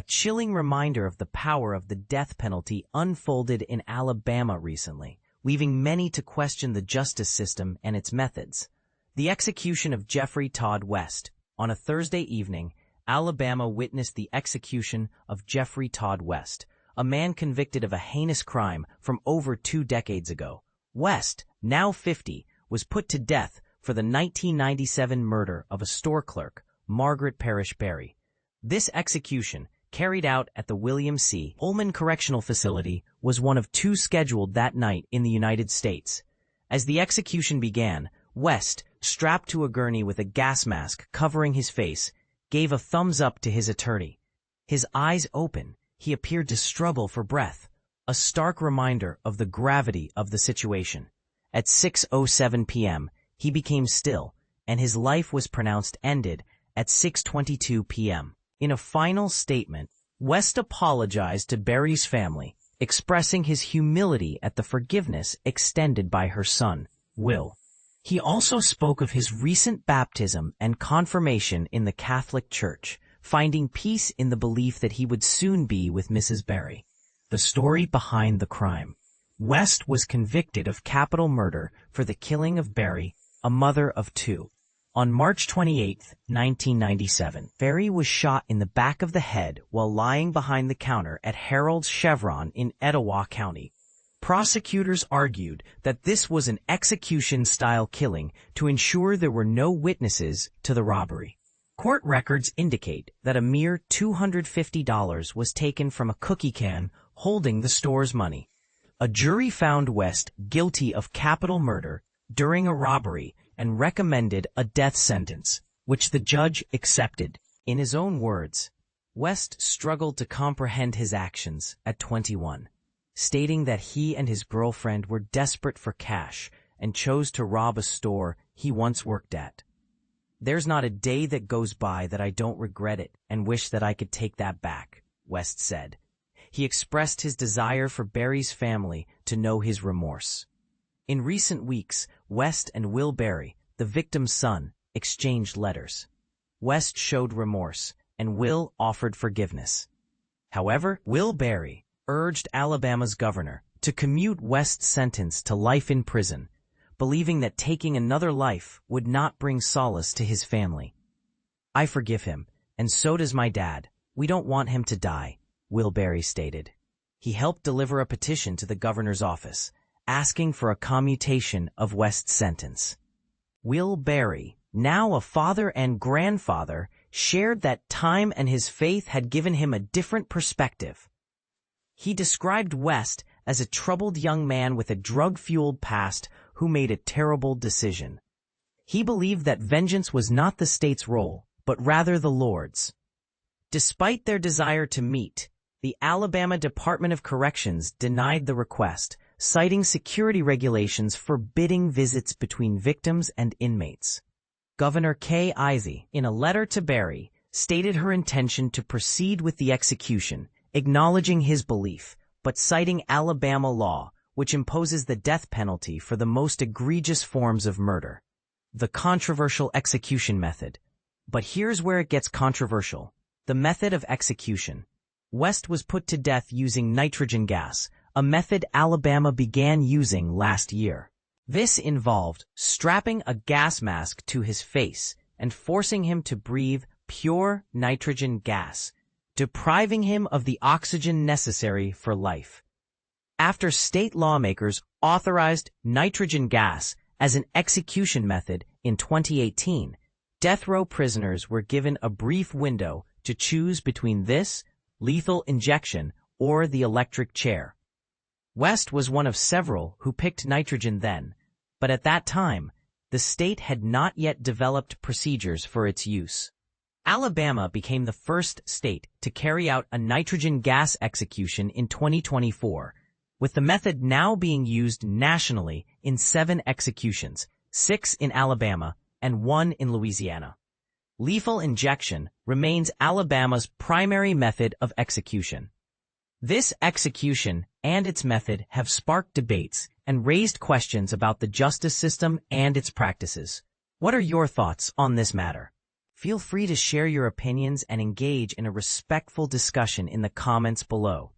chilling reminder of the power of the death penalty unfolded in Alabama recently, leaving many to question the justice system and its methods. The execution of Geoffrey Todd West. On a Thursday evening, Alabama witnessed the execution of Geoffrey Todd West, a man convicted of a heinous crime from over 2 decades ago. West, now 50, was put to death for the 1997 murder of a store clerk, Margaret Parrish Berry. This execution, carried out at the William C. Holman Correctional Facility, was one of 2 scheduled that night in the United States. As the execution began, West, strapped to a gurney with a gas mask covering his face, gave a thumbs up to his attorney. His eyes open, he appeared to struggle for breath, a stark reminder of the gravity of the situation. At 6:07 p.m., he became still, and his life was pronounced ended at 6:22 p.m. In a final statement, West apologized to Berry's family, expressing his humility at the forgiveness extended by her son, Will. He also spoke of his recent baptism and confirmation in the Catholic Church, finding peace in the belief that he would soon be with Mrs. Berry. The story behind the crime. West was convicted of capital murder for the killing of Berry, a mother of 2. On March 28, 1997, Berry was shot in the back of the head while lying behind the counter at Harold's Chevron in Etowah County. Prosecutors argued that this was an execution-style killing to ensure there were no witnesses to the robbery. Court records indicate that a mere $250 was taken from a cookie can holding the store's money. A jury found West guilty of capital murder during a robbery and recommended a death sentence, which the judge accepted. In his own words, West struggled to comprehend his actions at 21, stating that he and his girlfriend were desperate for cash and chose to rob a store he once worked at. "There's not a day that goes by that I don't regret it and wish that I could take that back," West said. He expressed his desire for Berry's family to know his remorse. In recent weeks, West and Will Berry, the victim's son, exchanged letters. West showed remorse, and Will offered forgiveness. However, Will Berry urged Alabama's governor to commute West's sentence to life in prison, believing that taking another life would not bring solace to his family. "I forgive him, and so does my dad. We don't want him to die," Will Berry stated. He helped deliver a petition to the governor's office, asking for a commutation of West's sentence. Will Berry, now a father and grandfather, shared that time and his faith had given him a different perspective. He described West as a troubled young man with a drug-fueled past who made a terrible decision. He believed that vengeance was not the state's role, but rather the Lord's. Despite their desire to meet, the Alabama Department of Corrections denied the request, citing security regulations forbidding visits between victims and inmates. Governor Kay Ivey, in a letter to Berry, stated her intention to proceed with the execution, acknowledging his belief, but citing Alabama law, which imposes the death penalty for the most egregious forms of murder. The controversial execution method. But here's where it gets controversial. The method of execution. West was put to death using nitrogen gas, a method Alabama began using last year. This involved strapping a gas mask to his face and forcing him to breathe pure nitrogen gas, depriving him of the oxygen necessary for life. After state lawmakers authorized nitrogen gas as an execution method in 2018, death row prisoners were given a brief window to choose between this, lethal injection, or the electric chair. West was one of several who picked nitrogen then, but at that time, the state had not yet developed procedures for its use. Alabama became the first state to carry out a nitrogen gas execution in 2024, with the method now being used nationally in 7 executions, 6 in Alabama and 1 in Louisiana. Lethal injection remains Alabama's primary method of execution. This execution and its method have sparked debates and raised questions about the justice system and its practices. What are your thoughts on this matter? Feel free to share your opinions and engage in a respectful discussion in the comments below.